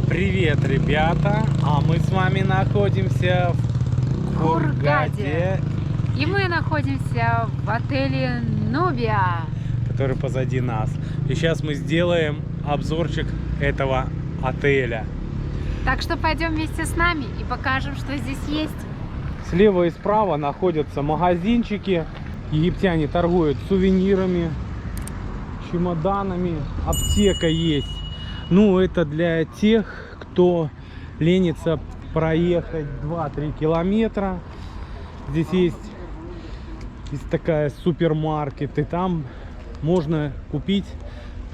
Привет, ребята! А мы с вами находимся в Хургаде. И мы находимся в отеле Нубия, который позади нас. И сейчас мы сделаем обзорчик этого отеля. Так что пойдем вместе с нами и покажем, что здесь есть. Слева и справа находятся магазинчики. Египтяне торгуют сувенирами, чемоданами. Аптека есть. Ну, это для тех, кто ленится проехать 2-3 километра. Здесь есть такая супермаркет, и там можно купить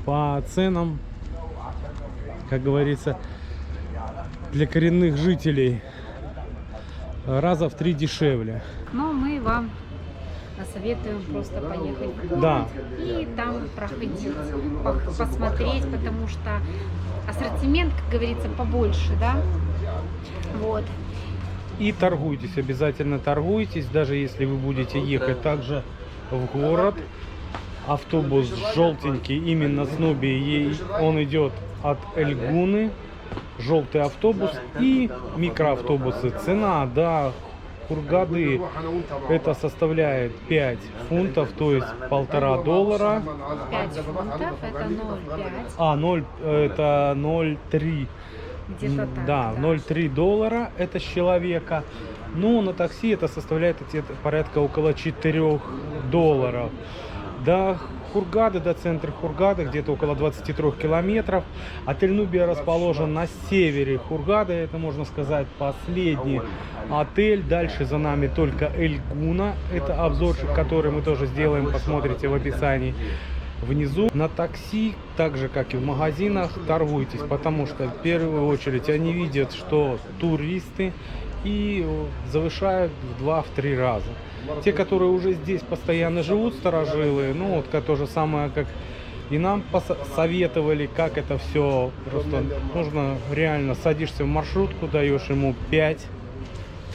по ценам, как говорится, для коренных жителей раза в 3 дешевле. Но мы вам советуем просто поехать в город, Да. И там проходить, посмотреть, потому что ассортимент, как говорится, побольше, да? Вот. И торгуйтесь, обязательно торгуйтесь, даже если вы будете ехать также в город. Автобус желтенький, именно с Нубии, он идет от Эль-Гуны, желтый автобус и микроавтобусы. Цена до Хургады это составляет 5 фунтов, то есть $1,5. 5 фунтов, это 0,5. Это 0,3. Где-то так. Да, $0,3 это с человека. Но на такси это составляет порядка около $4. До Хургады, до центра Хургады, где-то около 23 километров. Отель Нубия расположен на севере Хургады. Это, можно сказать, последний отель. Дальше за нами только Эль-Гуна. Это обзорчик, который мы тоже сделаем, посмотрите в описании внизу. На такси, так же как и в магазинах, торгуйтесь, потому что в первую очередь они видят, что туристы, и завышают в 2-3 раза. Те, которые уже здесь постоянно живут, старожилы, ну вот то же самое, как и нам советовали, как это все. Просто нужно реально, садишься в маршрутку, даешь ему 5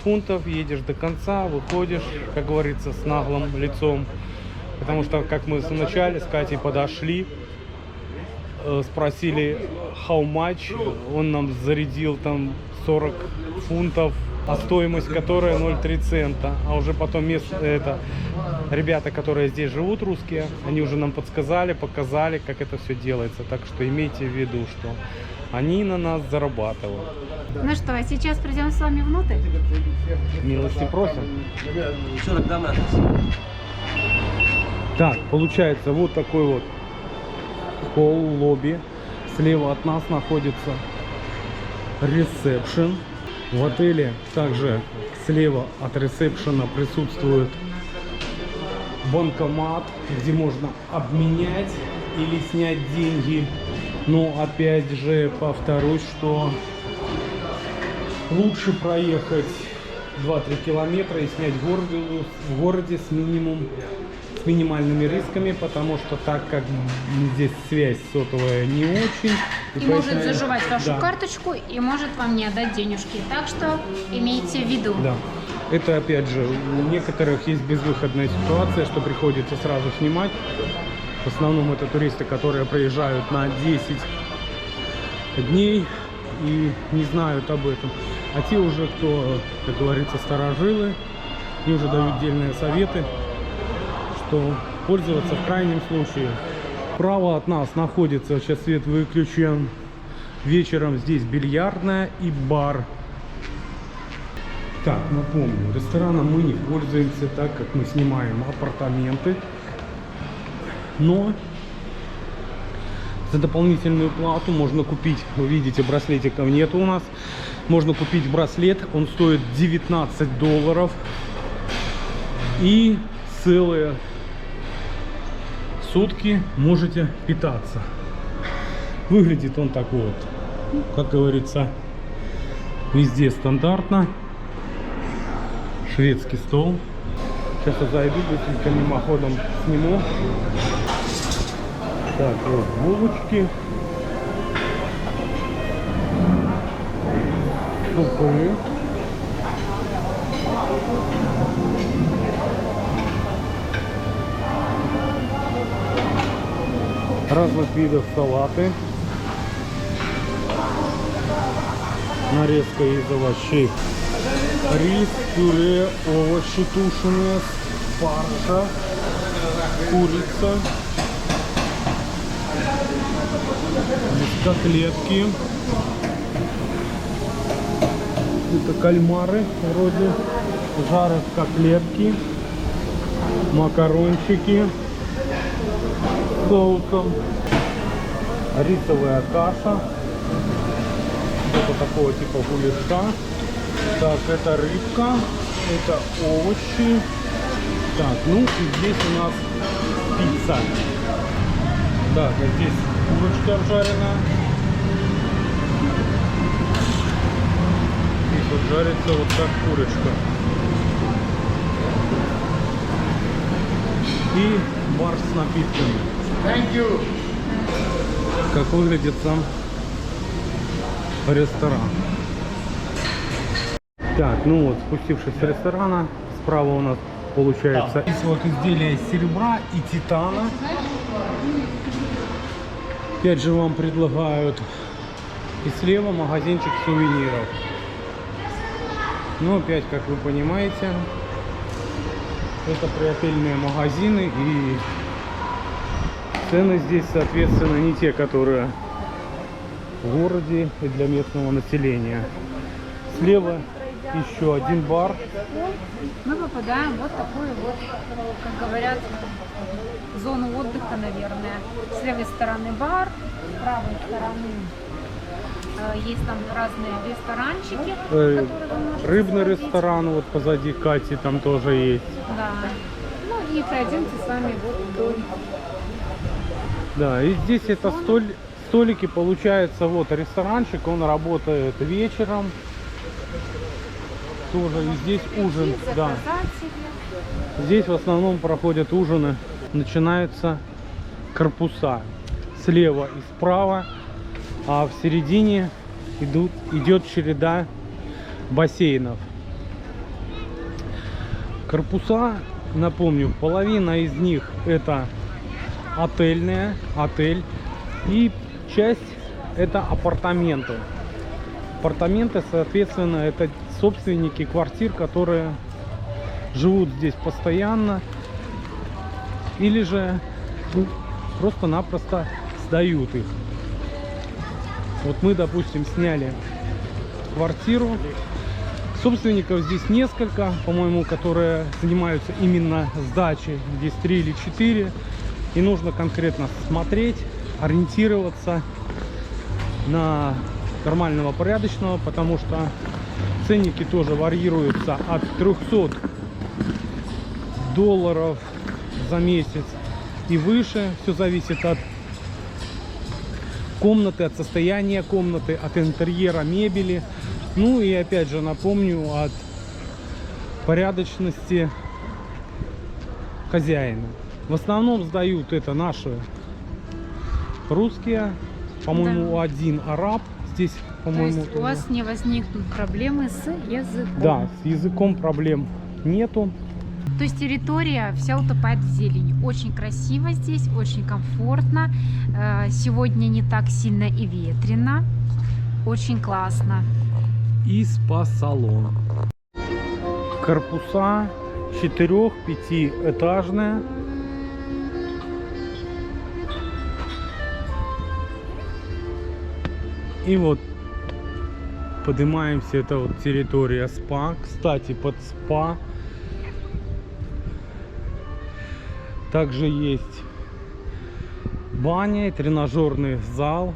фунтов, едешь до конца, выходишь, как говорится, с наглым лицом. Потому что, как мы вначале с Катей подошли, спросили how much, он нам зарядил там 40 фунтов, а стоимость которой 0,3 цента. А уже потом ребята, которые здесь живут, русские, они уже нам подсказали, показали, как это все делается. Так что имейте в виду, что они на нас зарабатывают. Ну что, а сейчас придем с вами внутрь? Милости просим. Так, получается вот такой вот холл-лобби. Слева от нас находится ресепшн. В отеле также слева от ресепшена присутствует банкомат, где можно обменять или снять деньги. Но опять же повторюсь, что лучше проехать 2-3 километра и снять в городе с минимальными рисками, потому что так как здесь связь сотовая не очень. И может заживать вашу карточку и может вам не отдать денежки. Так что имейте в виду. Да. Это опять же у некоторых есть безвыходная ситуация, что приходится сразу снимать. В основном это туристы, которые приезжают на 10 дней и не знают об этом. А те уже, кто, как говорится, старожилы, и уже дают отдельные советы, что пользоваться в крайнем случае. Справа от нас находится, сейчас свет выключен, вечером здесь бильярдная и бар. Так, напомню, рестораном мы не пользуемся, так как мы снимаем апартаменты. Но за дополнительную плату можно купить, вы видите, браслетиков нет у нас. Можно купить браслет, он стоит $19. И целые сутки можете питаться. Выглядит он так вот, как говорится, везде стандартно. Шведский стол. Сейчас я зайду, быстренько мимоходом сниму. Так, вот булочки, супы, разных видов салаты, Нарезка из овощей. Рис, пюре, овощи тушеные, спаржа, курица, котлетки. Это кальмары вроде, жарят котлетки, макарончики с соусом, рисовая каша, что-то такого типа гуляша. Так, это рыбка, это овощи. Так, ну и здесь у нас пицца. Так, а здесь курочка обжаренная. И тут жарится вот так курочка. И бар с напитками. Thank you. Как выглядит сам ресторан. Так, ну вот, спустившись с ресторана, справа у нас получается здесь вот изделия из серебра и титана. Опять же вам предлагают. И слева магазинчик сувениров. Ну, опять, как вы понимаете, это приотельные магазины, и цены здесь, соответственно, не те, которые в городе и для местного населения. Слева еще один бар. Мы попадаем в вот такую вот, как говорят, зону отдыха, наверное. С левой стороны бар, с правой стороны есть там разные ресторанчики, которые вы можете Рыбный сходить. ресторан вот позади Кати там тоже есть. Да. Ну и пройдемте с вами вот вдоль. Да, и здесь это столики, получается, вот ресторанчик, он работает вечером. Тоже и здесь ужин, Прийти, да. заказать себе. Здесь в основном проходят ужины. Начинаются корпуса слева и справа, а в середине идет череда бассейнов. Корпуса, напомню, половина из них это отель, и часть это апартаменты. Апартаменты, соответственно, это собственники квартир, которые живут здесь постоянно или же просто-напросто сдают их. Вот мы, допустим, сняли квартиру. Собственников здесь несколько, по-моему, которые занимаются именно сдачей. Здесь 3 или 4. И нужно конкретно смотреть, ориентироваться на нормального, порядочного, потому что ценники тоже варьируются от $300 за месяц и выше. Все зависит от комнаты, от состояния комнаты, от интерьера, мебели. Ну и опять же напомню, от порядочности хозяина. В основном сдают это наши русские. По-моему, Да. один араб. Здесь, То по-моему, есть у вас не возникнут проблемы с языком. да, с языком проблем нету. То есть территория вся утопает в зелени. Очень красиво здесь, очень комфортно. Сегодня не так сильно и ветрено. Очень классно. И спа-салон. Корпуса 4-5 этажные. И вот поднимаемся, это вот территория спа. Кстати, под спа также есть баня, тренажерный зал,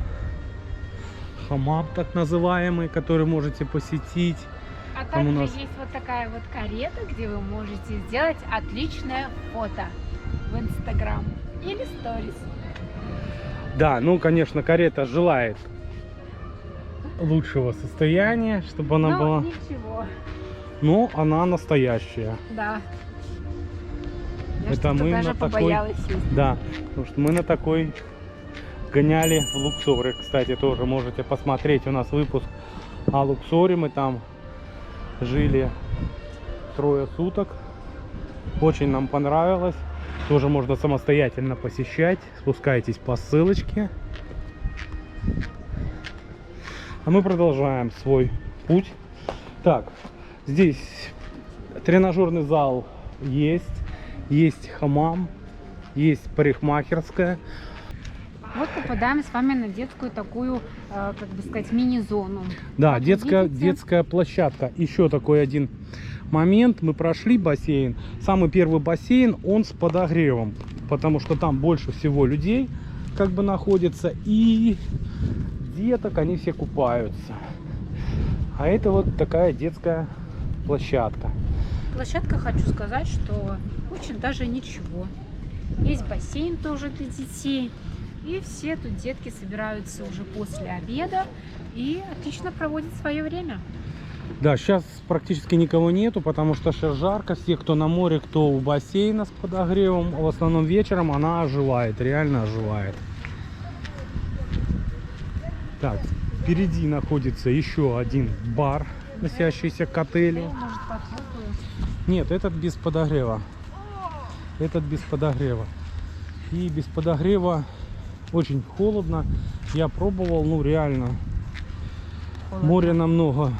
хамам так называемый, который можете посетить. А Там также у нас- есть вот такая вот карета, где вы можете сделать отличное фото в Инстаграм или сторис. Да, ну, конечно, карета желает лучшего состояния, чтобы она Но была, ничего, но она настоящая. да. Я Это что-то мы даже на такой- побоялась сесть. Да, потому что мы на такой гоняли в Луксоре. Кстати, тоже можете посмотреть у нас выпуск о Луксоре. Мы там жили 3 суток. Очень нам понравилось. Тоже можно самостоятельно посещать. Спускайтесь по ссылочке. А мы продолжаем свой путь. Так, здесь тренажерный зал есть хамам, есть парикмахерская. Вот попадаем с вами на детскую такую, как бы сказать, мини-зону. Да, Вот детская, видите? детская площадка. Еще такой один момент. Мы прошли бассейн. Самый первый бассейн, он с подогревом, потому что там больше всего людей как бы находится. И деток, они все купаются. А это вот такая детская площадка. Площадка, хочу сказать, что очень даже ничего. Есть бассейн тоже для детей. И все тут детки собираются уже после обеда и отлично проводят свое время. Да, сейчас практически никого нету, потому что сейчас жарко. Все, кто на море, кто у бассейна с подогревом, в основном вечером она оживает, реально оживает. Так, впереди находится еще один бар, относящийся к отелю. Может, похлопаю? Нет, этот без подогрева. Этот без подогрева. И без подогрева очень холодно. Я пробовал, ну реально. Холодно. Море намного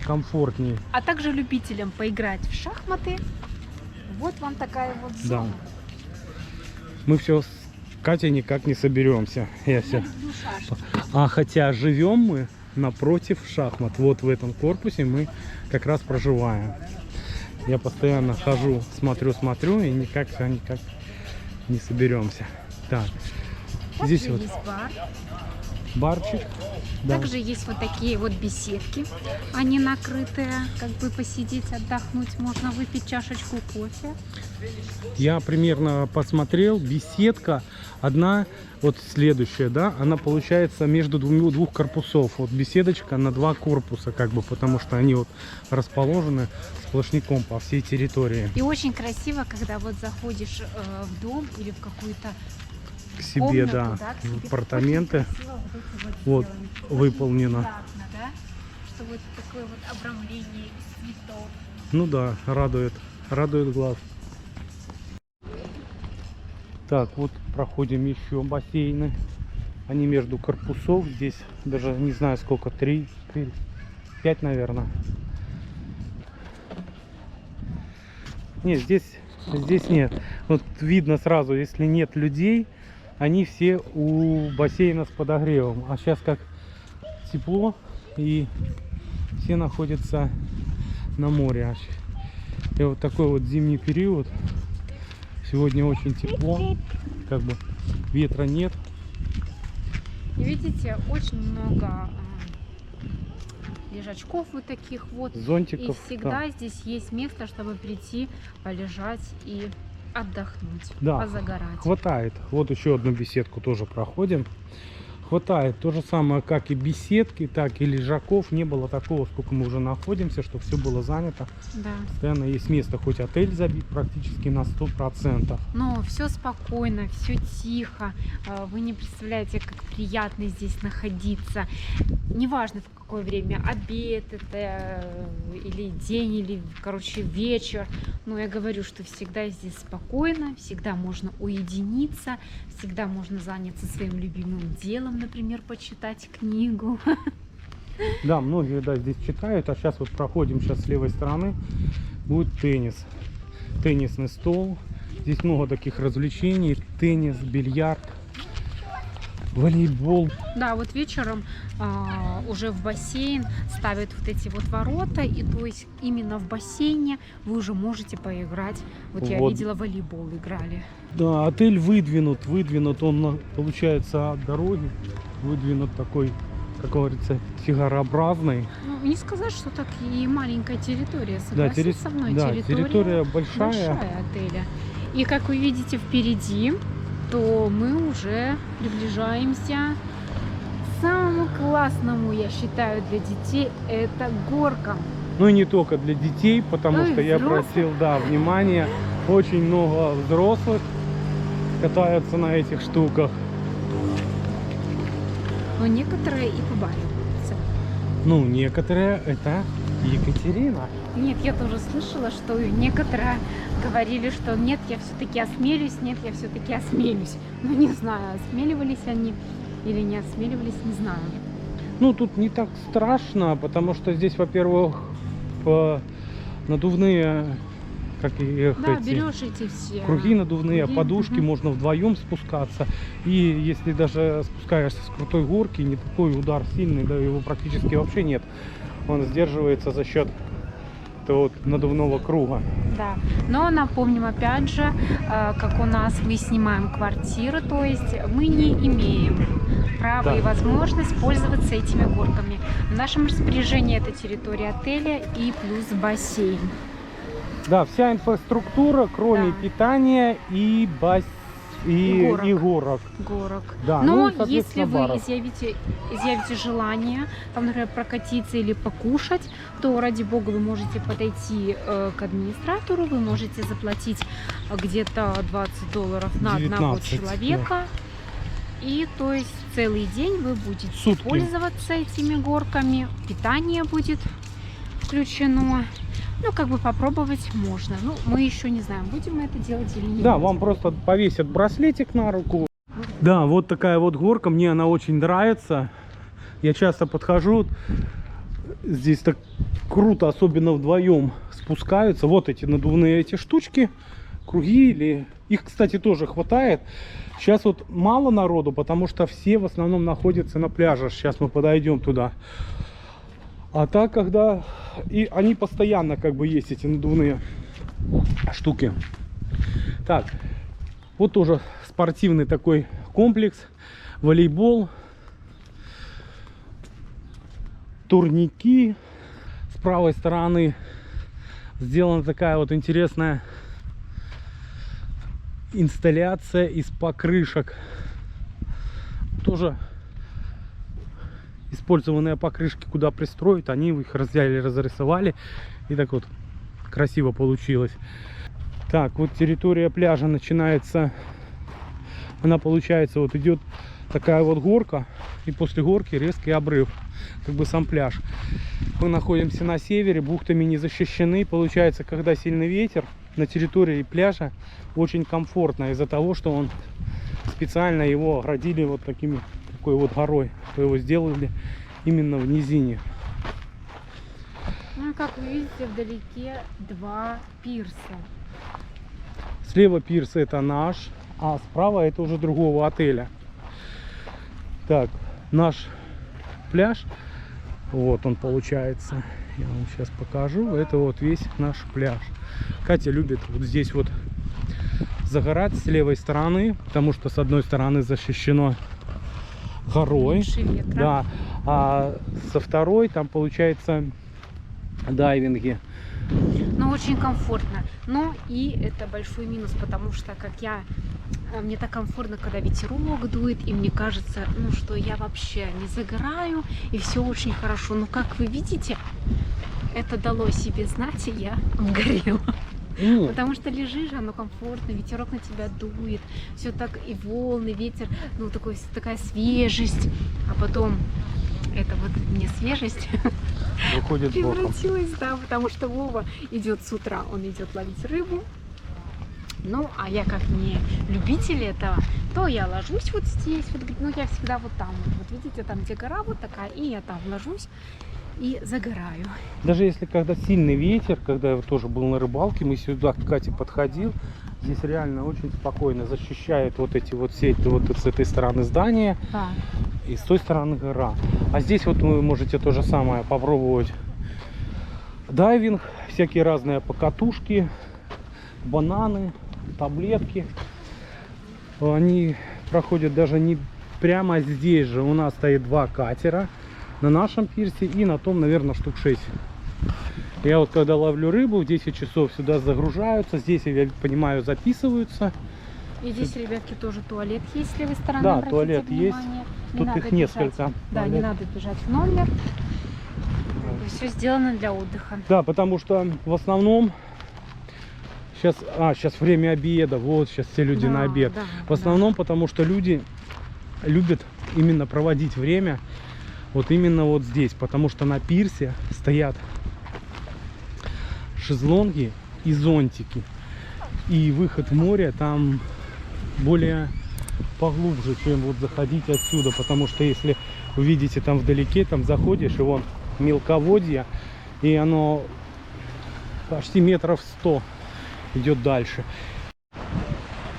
комфортнее. А также любителям поиграть в шахматы. Вот вам такая вот Да. зона. Мы все с Катей никак не соберемся. Я все. Я люблю шашки. А хотя живем мы напротив шахмат. Вот в этом корпусе мы как раз проживаем. Я постоянно хожу, смотрю и никак не соберемся. Так, Также здесь вот есть бар. барчик. Да. Также есть вот такие вот беседки. Они накрытые, как бы посидеть, отдохнуть. Можно выпить чашечку кофе. Я примерно посмотрел, беседка одна, вот следующая, да, она получается между двух корпусов. Вот беседочка на 2 корпуса, как бы, потому что они вот расположены сплошняком по всей территории. И очень красиво, когда вот заходишь в дом или в какую-то К себе, комнату, да, к себе. в апартаменты. Очень красиво вот эти вот Вот, сделаны. выполнено. Очень приятно, да? Что вот такое вот обрамление из цветов. Ну да, радует глаз. Так, вот проходим еще бассейны. Они между корпусов. Здесь даже не знаю сколько, 3, 4, 5, наверное. Нет, здесь нет. Вот видно сразу, если нет людей, они все у бассейна с подогревом. А сейчас как тепло, и все находятся на море. И вот такой вот зимний период. Сегодня очень тепло, как бы ветра нет. И видите, очень много лежачков вот таких вот. Зонтиков. И всегда здесь есть место, чтобы прийти, полежать и отдохнуть, Да, позагорать. хватает. Вот еще одну беседку тоже проходим. Хватает. То же самое, как и беседки, так и лежаков. Не было такого, сколько мы уже находимся, что все было занято. Да. Постоянно есть место, хоть отель забит практически на 100%. Но все спокойно, все тихо. Вы не представляете, как приятно здесь находиться. Неважно в какое время, обед это или день, или, короче, вечер. Но я говорю, что всегда здесь спокойно, всегда можно уединиться, всегда можно заняться своим любимым делом, например, почитать книгу. Да, многие, да, здесь читают. А сейчас вот проходим сейчас с левой стороны. Будет теннис. Теннисный стол. Здесь много таких развлечений. Теннис, бильярд, волейбол. Да, вот вечером уже в бассейн ставят вот эти вот ворота, и то есть именно в бассейне вы уже можете поиграть. Вот я Вот. видела, волейбол играли. Да, отель выдвинут, он получается от дороги, выдвинут такой, как говорится, сигарообразный. Ну, не сказать, что так и маленькая территория, Да, согласись со мной, да, территория большая. отеля. И как вы видите впереди, то мы уже приближаемся к самому классному, я считаю, для детей, это горка. Ну и не только для детей, потому Ну и что я взрослых. просил, да, внимание, очень много взрослых катаются на этих штуках. Но некоторые и побаиваются. Ну, некоторые это Екатерина. Нет, я тоже слышала, что некоторые говорили, что нет, я все-таки осмелюсь, нет, я все-таки осмелюсь. Но не знаю, осмеливались они или не осмеливались, не знаю. Ну, тут не так страшно, потому что здесь, во-первых, надувные, как их Да, эти, берешь эти все круги надувные, круги, подушки, мгм. можно вдвоем спускаться. И если даже спускаешься с крутой горки, не такой удар сильный, да, его практически вообще нет. Он сдерживается за счет этого вот надувного круга. Да, но напомним опять же, как у нас мы снимаем квартиры, то есть мы не имеем права Да. и возможность пользоваться этими горками. В нашем распоряжении это территория отеля и плюс бассейн. Да, вся инфраструктура, кроме Да. питания и И горок. горок. Горок. Да, Но ну и, если соответственно, вы баров. изъявите желание, там, например, прокатиться или покушать, то, ради бога, вы можете подойти к администратору, вы можете заплатить где-то $20 на одного 19, человека. И то есть целый день вы будете Сутки. пользоваться этими горками, питание будет включено. Ну, как бы попробовать можно. Ну, мы еще не знаем, будем мы это делать или не Да, будем. вам просто повесят браслетик на руку. Да, вот такая вот горка, мне она очень нравится. Я часто подхожу, здесь так круто, особенно вдвоем спускаются. Вот эти надувные эти штучки, круги, или их, кстати, тоже хватает. Сейчас вот мало народу, потому что все в основном находятся на пляже. Сейчас мы подойдем туда. А так, когда... И они постоянно как бы есть, эти надувные штуки. Так, вот тоже спортивный такой комплекс. Волейбол. Турники. С правой стороны сделана такая вот интересная инсталляция из покрышек. Тоже использованные покрышки куда пристроить, они их взяли, разрисовали, и так вот красиво получилось. Так, вот территория пляжа начинается, она получается, вот идет такая вот горка, и после горки резкий обрыв, как бы сам пляж. Мы находимся на севере, бухтами не защищены, получается, когда сильный ветер, на территории пляжа очень комфортно, из-за того, что он специально его оградили вот такими, такой вот горой, что его сделали именно в низине. Ну, как вы видите, вдалеке два пирса. Слева пирс это наш, а справа это уже другого отеля. Так, наш пляж, вот он получается, я вам сейчас покажу, это вот весь наш пляж. Катя любит вот здесь вот загорать с левой стороны, потому что с одной стороны защищено горой, Меньше ветра. да, а со второй там получается дайвинги. Но очень комфортно. Но и это большой минус, потому что, мне так комфортно, когда ветерок дует, и мне кажется, ну, что я вообще не загораю, и все очень хорошо. Но, как вы видите, это дало себе знать, и я обгорела. Потому что лежишь, оно комфортно, ветерок на тебя дует, все так, и волны, ветер, ну, такая свежесть. А потом это вот не свежесть Выходит боком. превратилась, да, потому что Вова идет с утра, он идет ловить рыбу. Ну, а я как не любитель этого, то я ложусь вот здесь, вот, ну, я всегда вот там, вот видите, там, где гора вот такая, и я там ложусь и загораю. Даже если когда сильный ветер, когда я тоже был на рыбалке, мы сюда к Кате подходил, здесь реально очень спокойно защищает вот эти вот сети, вот с этой стороны здания, Да. и с той стороны гора. А здесь вот вы можете то же самое попробовать. Дайвинг, всякие разные покатушки, бананы, таблетки. Они проходят даже не прямо здесь же. У нас стоит два катера на нашем пирсе и на том, наверное, штук 6. Я вот когда ловлю рыбу, в 10 часов сюда загружаются. Здесь, я понимаю, записываются. И здесь, ребятки, тоже туалет есть с левой стороны. Да, обратите туалет внимание. есть. Не Тут надо их бежать. несколько. Да, не Туалет. надо бежать в номер. Все сделано для отдыха. Да, потому что в основном сейчас время обеда, вот сейчас все люди Да, на обед. да, В основном потому что люди любят именно проводить время вот именно вот здесь, потому что на пирсе стоят шезлонги и зонтики. И выход в море там более поглубже, чем вот заходить отсюда, потому что если увидите там вдалеке, там заходишь, и вон мелководье, и оно почти метров 100 идет дальше.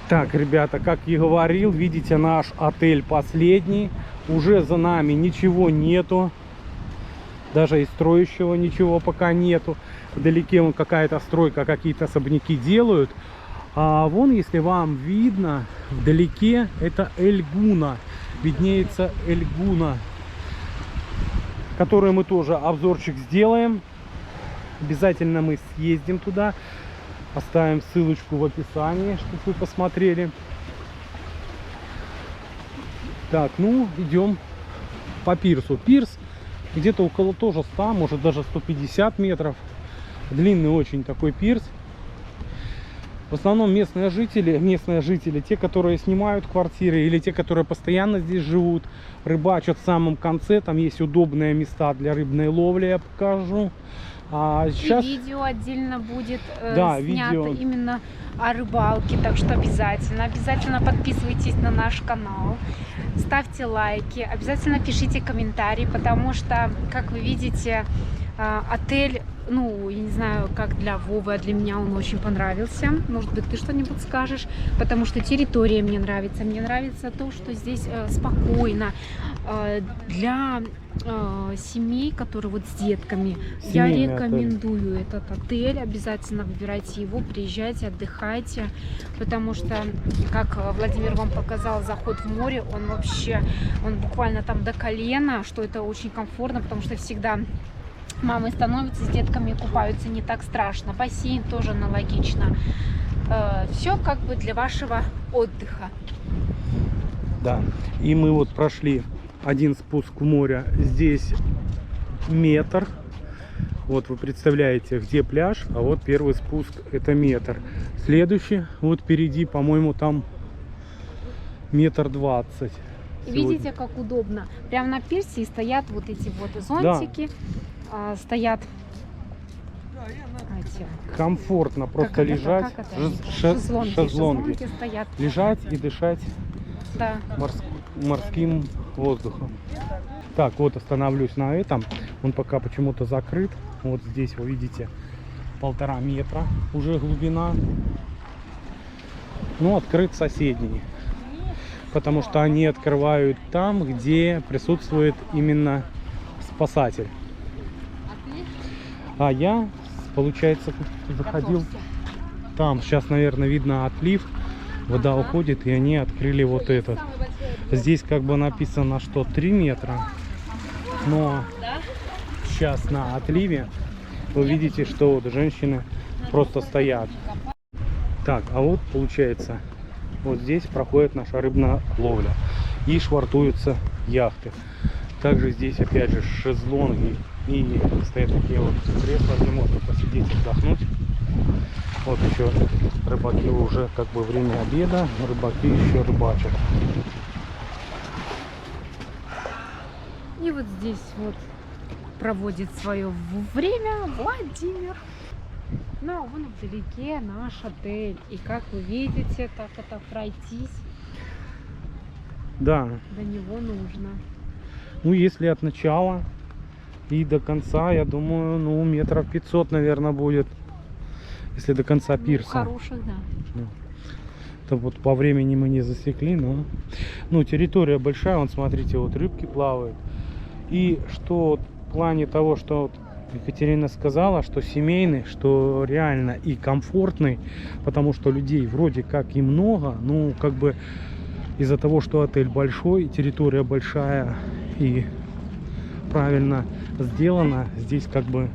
Так, ребята, как я говорил, видите, наш отель последний. Уже за нами ничего нету. Даже из строящего ничего пока нету. Вдалеке вон какая-то стройка, какие-то особняки делают. А вон, если вам видно, вдалеке это Эль-Гуна. Виднеется Эль-Гуна, которую мы тоже обзорчик сделаем. Обязательно мы съездим туда. Оставим ссылочку в описании, чтобы вы посмотрели. Так, ну, идем по пирсу. Пирс где-то около тоже 100, может даже 150 метров. Длинный очень такой пирс. В основном местные жители, те, которые снимают квартиры, или те, которые постоянно здесь живут, рыбачат в самом конце. Там есть удобные места для рыбной ловли, я покажу. А сейчас... И видео отдельно будет да, снято видео. именно о рыбалке, так что обязательно подписывайтесь на наш канал, ставьте лайки, обязательно пишите комментарии, потому что, как вы видите, отель, ну, я не знаю, как для Вовы, а для меня он очень понравился. Может быть, ты что-нибудь скажешь, потому что территория мне нравится. Мне нравится то, что здесь спокойно. Для семей, которые вот с детками, Семейный я рекомендую этот отель. Обязательно выбирайте его, приезжайте, отдыхайте, потому что, как Владимир вам показал, заход в море, он буквально там до колена, что это очень комфортно, потому что всегда мамы становятся с детками, купаются, не так страшно. Бассейн тоже аналогично. Все как бы для вашего отдыха. Да, и мы вот прошли один спуск в море. Здесь метр. Вот вы представляете, где пляж, а вот первый спуск это метр. Следующий, вот впереди, по-моему, там 1,20 м. Видите, как удобно. Прямо на пирсе стоят вот эти вот зонтики. Да. Стоят комфортно просто лежать. Шезлонги стоят. Лежать и дышать, да, морским воздухом. Так, вот остановлюсь на этом. Он пока почему-то закрыт. Вот здесь вы видите 1,5 метра уже глубина. Но открыт соседний, потому что они открывают там, где присутствует именно спасатель. А я, получается, заходил там. Сейчас, наверное, видно отлив. Вода уходит, и они открыли вот этот. Здесь как бы написано, что 3 метра. Но сейчас на отливе вы видите, что вот женщины просто стоят. Так, а вот получается, вот здесь проходит наша рыбная ловля. И швартуются яхты. Также здесь опять же шезлонги. И стоят такие вот кресла, где можно посидеть, отдохнуть. Вот еще рыбаки, уже как бы время обеда, рыбаки еще рыбачат. И вот здесь вот проводит свое время Владимир. Ну а вон вдалеке наш отель. И как вы видите, так это пройтись, да, до него нужно. Ну если от начала и до конца, я думаю, ну метров 500, наверное, будет. Если до конца пирса. Хороших, да. Это вот по времени мы не засекли, но... Ну, территория большая, вон, смотрите, вот рыбки плавают. И что в плане того, что Екатерина сказала, что семейный, что реально и комфортный, потому что людей вроде как и много, ну, как бы из-за того, что отель большой, территория большая и правильно сделана, здесь как бы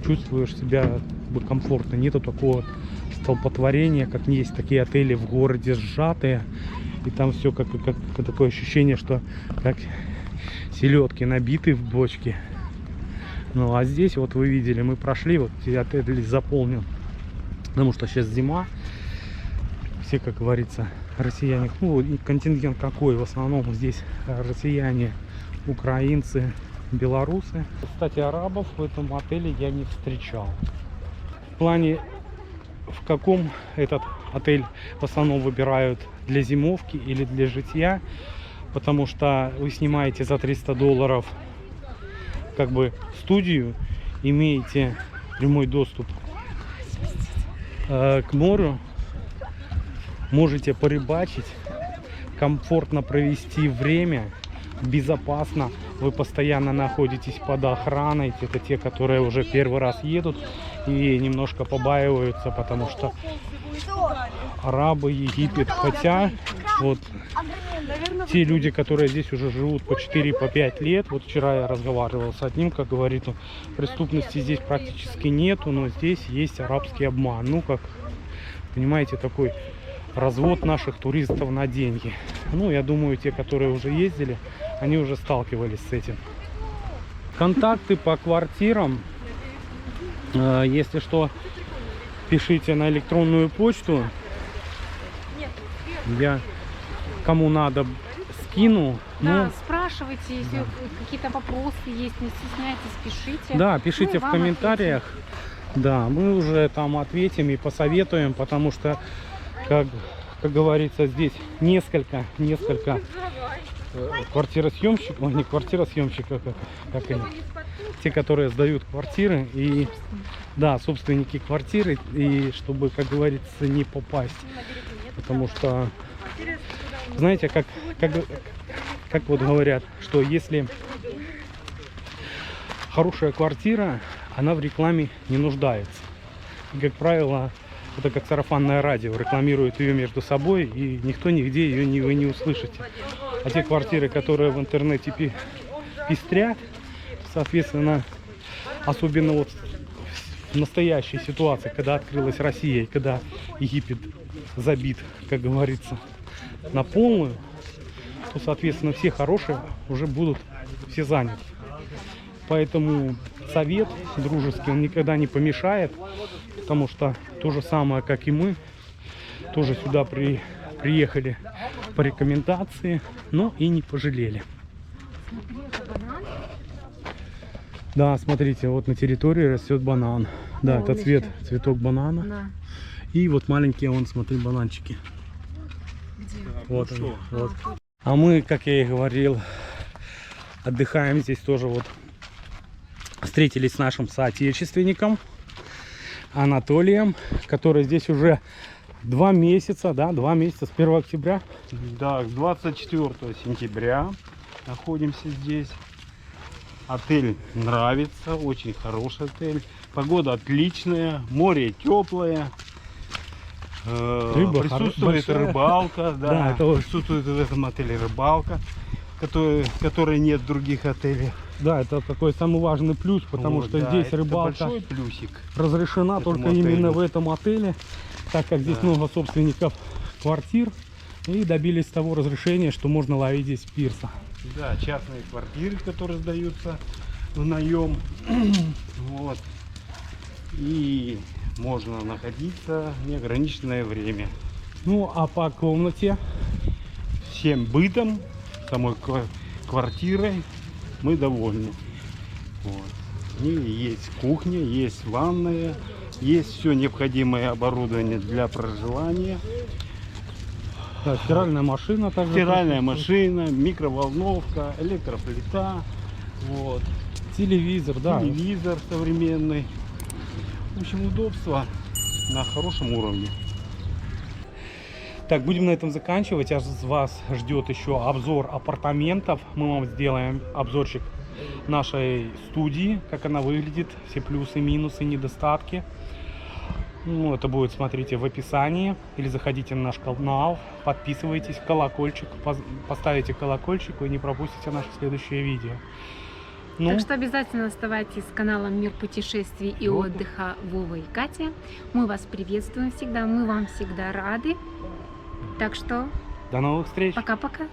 чувствуешь себя комфортно. Нету такого столпотворения, как не есть такие отели в городе сжатые, и там все как такое ощущение, что как селедки набиты в бочке. Ну а здесь вот вы видели, мы прошли, вот отель заполнен, потому что сейчас зима, все, как говорится, россияне. Ну и контингент какой, в основном здесь россияне, украинцы, белорусы. Кстати, арабов в этом отеле я не встречал. В плане, в каком этот отель в основном выбирают для зимовки или для житья, потому что вы снимаете за $300 как бы студию, имеете прямой доступ к морю, можете порыбачить, комфортно провести время, безопасно. Вы постоянно находитесь под охраной. Это те, которые уже первый раз едут и немножко побаиваются, потому что арабы, Египет. Хотя вот те люди, которые здесь уже живут по 4-5 лет, вот вчера я разговаривал с одним, как говорит, преступности здесь практически нету, но здесь есть арабский обман. Ну, как понимаете, такой развод наших туристов на деньги. Ну, я думаю, те, которые уже ездили, они уже сталкивались с этим. Контакты по квартирам, если что, пишите на электронную почту. Я кому надо скину. Да, спрашивайте, если какие-то вопросы есть, не стесняйтесь, пишите. Да, пишите Мы в вам комментариях. Да, мы уже там ответим и посоветуем, потому что, как говорится, здесь несколько квартиросъемщиков, не квартиросъемщиков, как они, те, которые сдают квартиры, и да, собственники квартиры, и чтобы, как говорится, не попасть, потому что, знаете, как вот говорят, что если хорошая квартира, она в рекламе не нуждается. И, как правило, это как сарафанное радио, рекламируют ее между собой, и никто нигде ее вы не услышите. А те квартиры, которые в интернете пестрят, соответственно, особенно вот в настоящей ситуации, когда открылась Россия и когда Египет забит, как говорится, на полную, то, соответственно, все хорошие уже будут все заняты. Поэтому совет дружеский, он никогда не помешает, потому что то же самое, как и мы, тоже сюда приехали по рекомендации, но и не пожалели. Да, смотрите, вот на территории растет банан. Да, это цветок банана. Да. И вот маленькие, вон, смотри, бананчики. Где? Вот они, вот. А мы, как я и говорил, отдыхаем здесь тоже вот. Встретились с нашим соотечественником Анатолием, который здесь уже 2 месяца, да, 2 месяца с 1 октября. Да, с 24 сентября находимся здесь. Отель нравится, очень хороший отель. Погода отличная, море теплое. Присутствует рыбалка, да, присутствует в этом отеле рыбалка, которой нет в других отелях. Да, это такой самый важный плюс, потому что да, здесь рыбалка большой плюсик разрешена только именно в этом отеле, так как здесь много собственников квартир и добились того разрешения, что можно ловить здесь пирса. Да, частные квартиры, которые сдаются в наем, вот, и можно находиться неограниченное время. Ну, а по комнате? Всем бытом, самой квартирой мы довольны. Вот. И есть кухня, есть ванная, есть все необходимое оборудование для проживания. Да, стиральная машина также. Стиральная машина, микроволновка, электроплита, вот. Телевизор, да. Телевизор современный. В общем, удобство на хорошем уровне. Так, будем на этом заканчивать. Вас ждет еще обзор апартаментов. Мы вам сделаем обзорчик нашей студии, как она выглядит, все плюсы, минусы, недостатки. Ну, это будет, смотрите, в описании. Или заходите на наш канал, подписывайтесь, колокольчик, поставите колокольчик, вы не пропустите наше следующее видео. Ну, так что обязательно оставайтесь с каналом Мир путешествий и отдыха Вова и Катя. Мы вас приветствуем всегда, мы вам всегда рады. Так что до новых встреч. Пока-пока.